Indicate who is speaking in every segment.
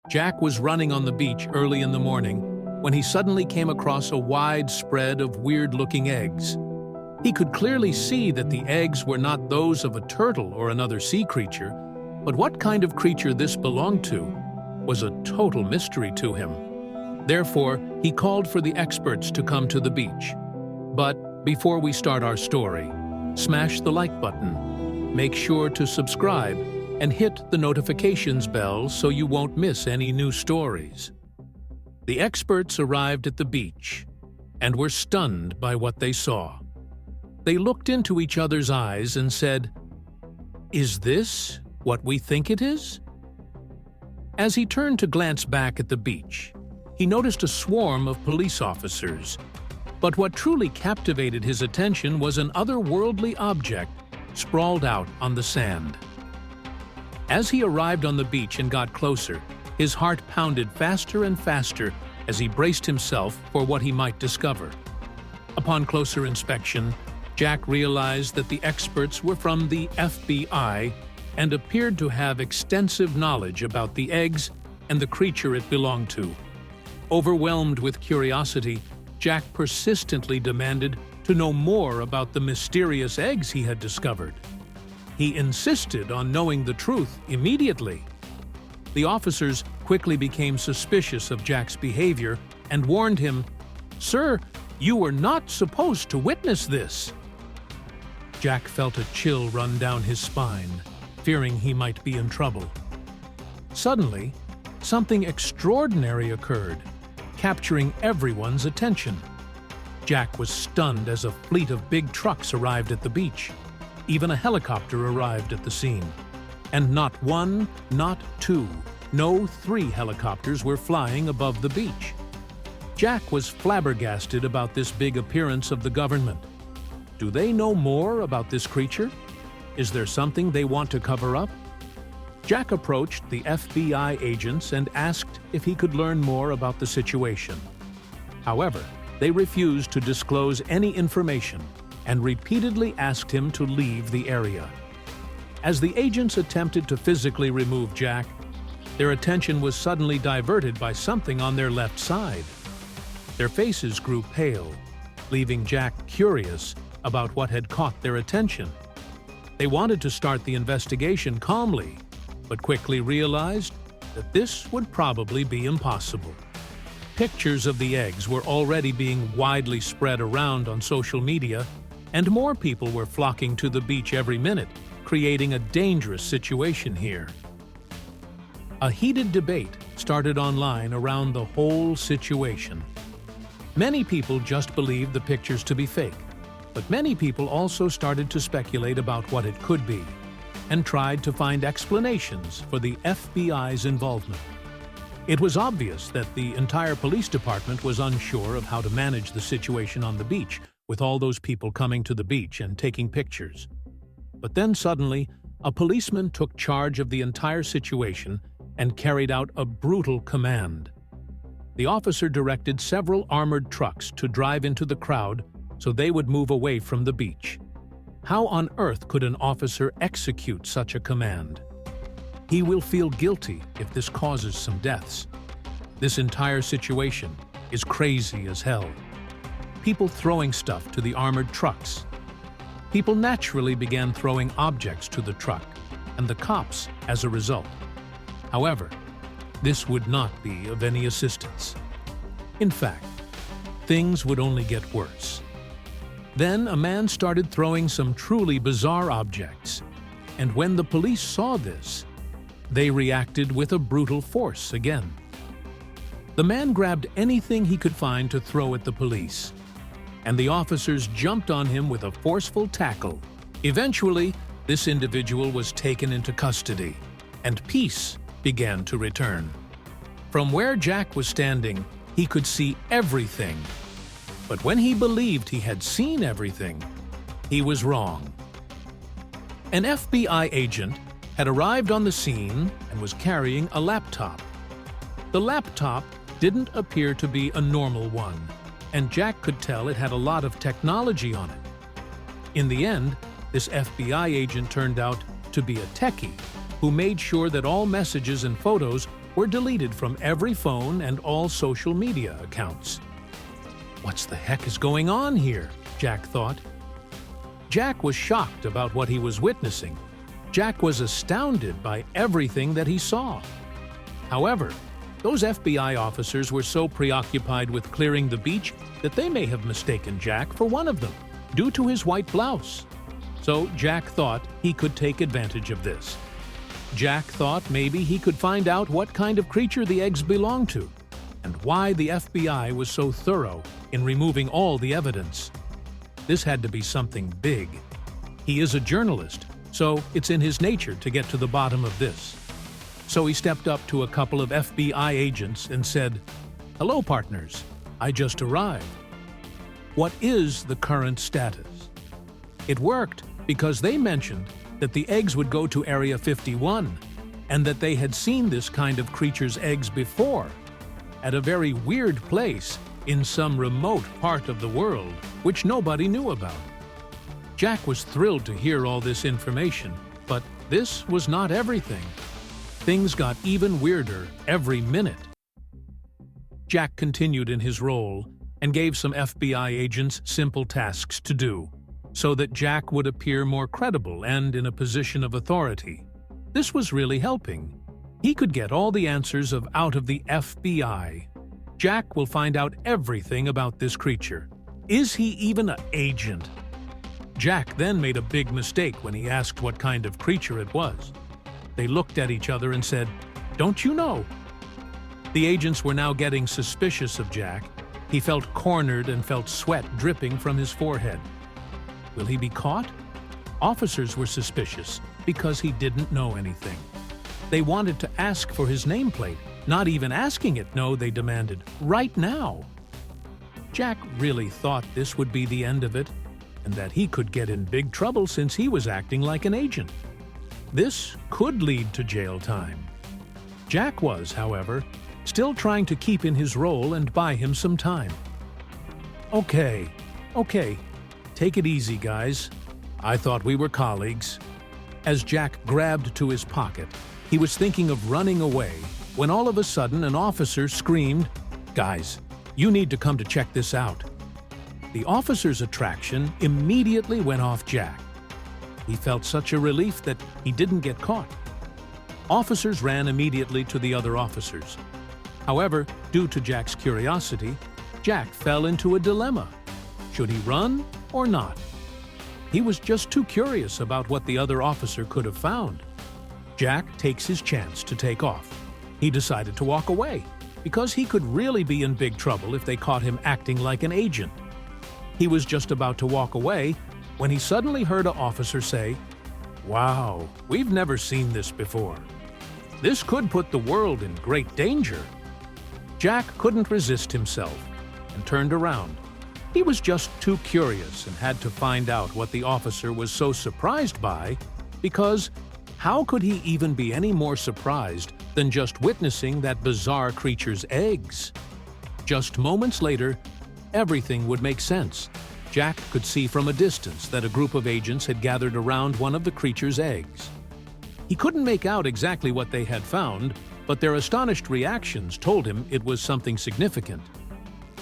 Speaker 1: Jack was running on the beach early in the morning when he suddenly came across a wide spread of weird-looking eggs. He could clearly see that the eggs were not those of a turtle or another sea creature, but what kind of creature this belonged to was a total mystery to him. Therefore, he called for the experts to come to the beach. But before we start our story, smash the like button, make sure to subscribe, and hit the notifications bell so you won't miss any new stories. The experts arrived at the beach and were stunned by what they saw. They looked into each other's eyes and said, "Is this what we think it is?" As he turned to glance back at the beach, he noticed a swarm of police officers. But what truly captivated his attention was an otherworldly object sprawled out on the sand. As he arrived on the beach and got closer, his heart pounded faster and faster as he braced himself for what he might discover. Upon closer inspection, Jack realized that the experts were from the FBI and appeared to have extensive knowledge about the eggs and the creature it belonged to. Overwhelmed with curiosity, Jack persistently demanded to know more about the mysterious eggs he had discovered. He insisted on knowing the truth immediately. The officers quickly became suspicious of Jack's behavior and warned him, "Sir, you were not supposed to witness this." Jack felt a chill run down his spine, fearing he might be in trouble. Suddenly, something extraordinary occurred, capturing everyone's attention. Jack was stunned as a fleet of big trucks arrived at the beach. Even a helicopter arrived at the scene. And not one, not two, no, 3 helicopters were flying above the beach. Jack was flabbergasted about this big appearance of the government. Do they know more about this creature? Is there something they want to cover up? Jack approached the FBI agents and asked if he could learn more about the situation. However, they refused to disclose any information and repeatedly asked him to leave the area. As the agents attempted to physically remove Jack, their attention was suddenly diverted by something on their left side. Their faces grew pale, leaving Jack curious about what had caught their attention. They wanted to start the investigation calmly, but quickly realized that this would probably be impossible. Pictures of the eggs were already being widely spread around on social media, and more people were flocking to the beach every minute, creating a dangerous situation here. A heated debate started online around the whole situation. Many people just believed the pictures to be fake, but many people also started to speculate about what it could be, and tried to find explanations for the FBI's involvement. It was obvious that the entire police department was unsure of how to manage the situation on the beach, with all those people coming to the beach and taking pictures. But then suddenly, a policeman took charge of the entire situation and carried out a brutal command. The officer directed several armored trucks to drive into the crowd so they would move away from the beach. How on earth could an officer execute such a command? He will feel guilty if this causes some deaths. This entire situation is crazy as hell. People throwing stuff to the armored trucks. People naturally began throwing objects to the truck, and the cops as a result. However, this would not be of any assistance. In fact, things would only get worse. Then a man started throwing some truly bizarre objects, and when the police saw this, they reacted with a brutal force again. The man grabbed anything he could find to throw at the police, and the officers jumped on him with a forceful tackle. Eventually, this individual was taken into custody, and peace began to return. From where Jack was standing, he could see everything. But when he believed he had seen everything, he was wrong. An FBI agent had arrived on the scene and was carrying a laptop. The laptop didn't appear to be a normal one, and Jack could tell it had a lot of technology on it. In the end, this FBI agent turned out to be a techie who made sure that all messages and photos were deleted from every phone and all social media accounts. What the heck is going on here? Jack thought. Jack was shocked about what he was witnessing. Jack was astounded by everything that he saw. However, those FBI officers were so preoccupied with clearing the beach that they may have mistaken Jack for one of them, due to his white blouse. So Jack thought he could take advantage of this. Jack thought maybe he could find out what kind of creature the eggs belonged to, and why the FBI was so thorough in removing all the evidence. This had to be something big. He is a journalist, so it's in his nature to get to the bottom of this. So he stepped up to a couple of FBI agents and said, "Hello, partners. I just arrived. What is the current status?" It worked because they mentioned that the eggs would go to Area 51 and that they had seen this kind of creature's eggs before, at a very weird place in some remote part of the world which nobody knew about. Jack was thrilled to hear all this information, but this was not everything. Things got even weirder every minute. Jack continued in his role and gave some FBI agents simple tasks to do, so that Jack would appear more credible and in a position of authority. This was really helping. He could get all the answers out of the FBI. Jack will find out everything about this creature. Is he even an agent? Jack then made a big mistake when he asked what kind of creature it was. They looked at each other and said, "Don't you know?" The agents were now getting suspicious of Jack. He felt cornered and felt sweat dripping from his forehead. Will he be caught? Officers were suspicious because he didn't know anything. They wanted to ask for his nameplate. Not even asking it, no, they demanded, right now. Jack really thought this would be the end of it, and that he could get in big trouble since he was acting like an agent. This could lead to jail time. Jack was, however, still trying to keep in his role and buy him some time. Okay, take it easy, guys. I thought we were colleagues." As Jack grabbed to his pocket, he was thinking of running away when all of a sudden an officer screamed, "Guys, you need to come to check this out." The officer's attraction immediately went off Jack. He felt such a relief that he didn't get caught. Officers ran immediately to the other officers. However, due to Jack's curiosity, Jack fell into a dilemma. Should he run or not? He was just too curious about what the other officer could have found. Jack takes his chance to take off. He decided to walk away, because he could really be in big trouble if they caught him acting like an agent. He was just about to walk away when he suddenly heard an officer say, "Wow, we've never seen this before. This could put the world in great danger." Jack couldn't resist himself and turned around. He was just too curious and had to find out what the officer was so surprised by, because how could he even be any more surprised than just witnessing that bizarre creature's eggs? Just moments later, everything would make sense. Jack could see from a distance that a group of agents had gathered around one of the creature's eggs. He couldn't make out exactly what they had found, but their astonished reactions told him it was something significant.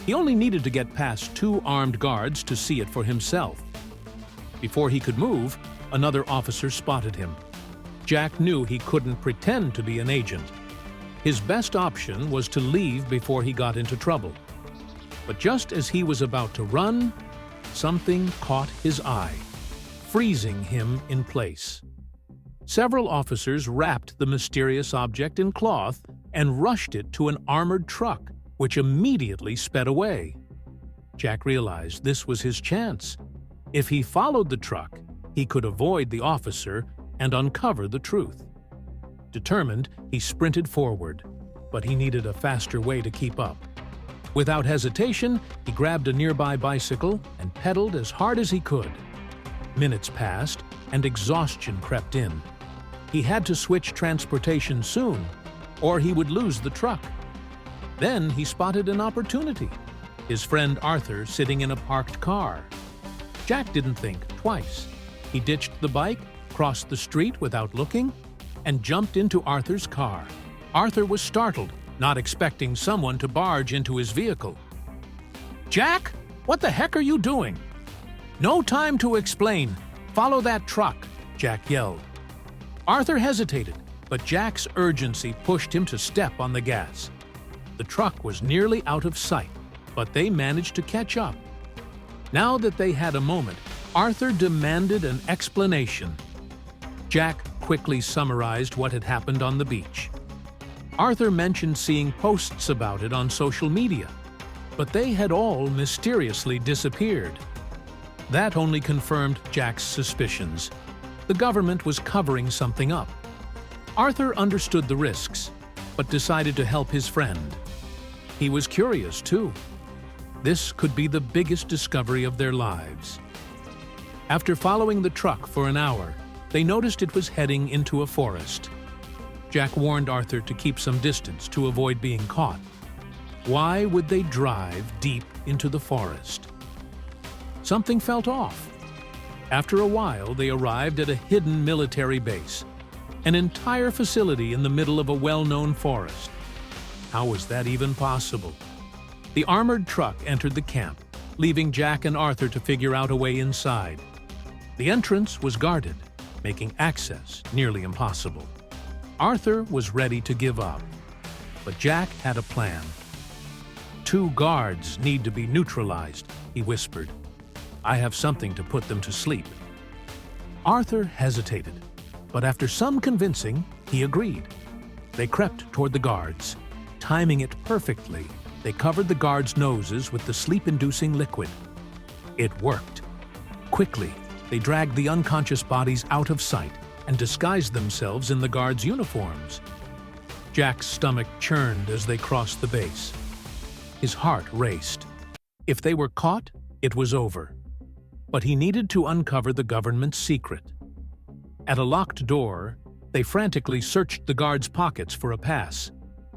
Speaker 1: He only needed to get past 2 armed guards to see it for himself. Before he could move, another officer spotted him. Jack knew he couldn't pretend to be an agent. His best option was to leave before he got into trouble. But just as he was about to run, something caught his eye, freezing him in place. Several officers wrapped the mysterious object in cloth and rushed it to an armored truck, which immediately sped away. Jack realized this was his chance. If he followed the truck, he could avoid the officer and uncover the truth. Determined, he sprinted forward, but he needed a faster way to keep up. Without hesitation, he grabbed a nearby bicycle and pedaled as hard as he could. Minutes passed, and exhaustion crept in. He had to switch transportation soon, or he would lose the truck. Then he spotted an opportunity. His friend Arthur sitting in a parked car. Jack didn't think twice. He ditched the bike, crossed the street without looking, and jumped into Arthur's car. Arthur was startled, not expecting someone to barge into his vehicle. "Jack, what the heck are you doing?" "No time to explain. Follow that truck," Jack yelled. Arthur hesitated, but Jack's urgency pushed him to step on the gas. The truck was nearly out of sight, but they managed to catch up. Now that they had a moment, Arthur demanded an explanation. Jack quickly summarized what had happened on the beach. Arthur mentioned seeing posts about it on social media, but they had all mysteriously disappeared. That only confirmed Jack's suspicions. The government was covering something up. Arthur understood the risks, but decided to help his friend. He was curious, too. This could be the biggest discovery of their lives. After following the truck for an hour, they noticed it was heading into a forest. Jack warned Arthur to keep some distance to avoid being caught. Why would they drive deep into the forest? Something felt off. After a while, they arrived at a hidden military base, an entire facility in the middle of a well-known forest. How was that even possible? The armored truck entered the camp, leaving Jack and Arthur to figure out a way inside. The entrance was guarded, making access nearly impossible. Arthur was ready to give up, but Jack had a plan. "2 guards need to be neutralized," he whispered. "I have something to put them to sleep." Arthur hesitated, but after some convincing, he agreed. They crept toward the guards. Timing it perfectly, they covered the guards' noses with the sleep-inducing liquid. It worked. Quickly, they dragged the unconscious bodies out of sight and disguised themselves in the guards' uniforms. Jack's stomach churned as they crossed the base. His heart raced. If they were caught, it was over. But he needed to uncover the government's secret. At a locked door, they frantically searched the guards' pockets for a pass.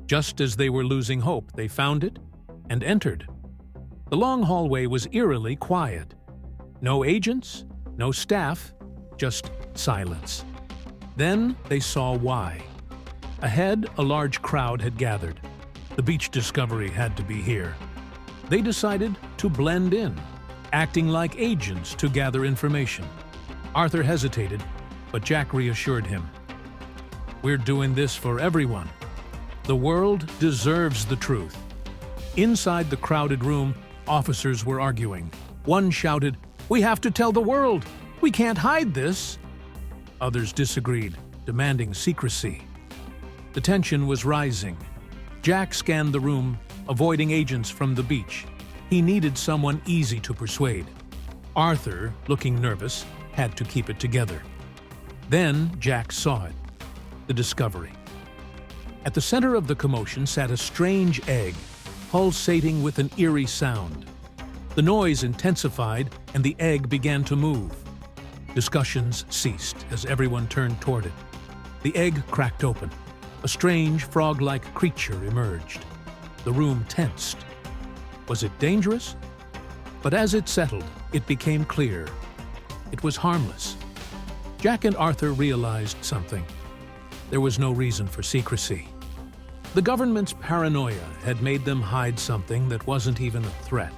Speaker 1: Just as they were losing hope, they found it and entered. The long hallway was eerily quiet. No agents, no staff, just silence. Then they saw why. Ahead, a large crowd had gathered. The beach discovery had to be here. They decided to blend in, acting like agents to gather information. Arthur hesitated, but Jack reassured him. "We're doing this for everyone. The world deserves the truth." Inside the crowded room, officers were arguing. One shouted, "We have to tell the world! We can't hide this!" Others disagreed, demanding secrecy. The tension was rising. Jack scanned the room, avoiding agents from the beach. He needed someone easy to persuade. Arthur, looking nervous, had to keep it together. Then Jack saw it. The discovery. At the center of the commotion sat a strange egg, pulsating with an eerie sound. The noise intensified and the egg began to move. Discussions ceased as everyone turned toward it. The egg cracked open. A strange, frog-like creature emerged. The room tensed. Was it dangerous? But as it settled, it became clear. It was harmless. Jack and Arthur realized something. There was no reason for secrecy. The government's paranoia had made them hide something that wasn't even a threat.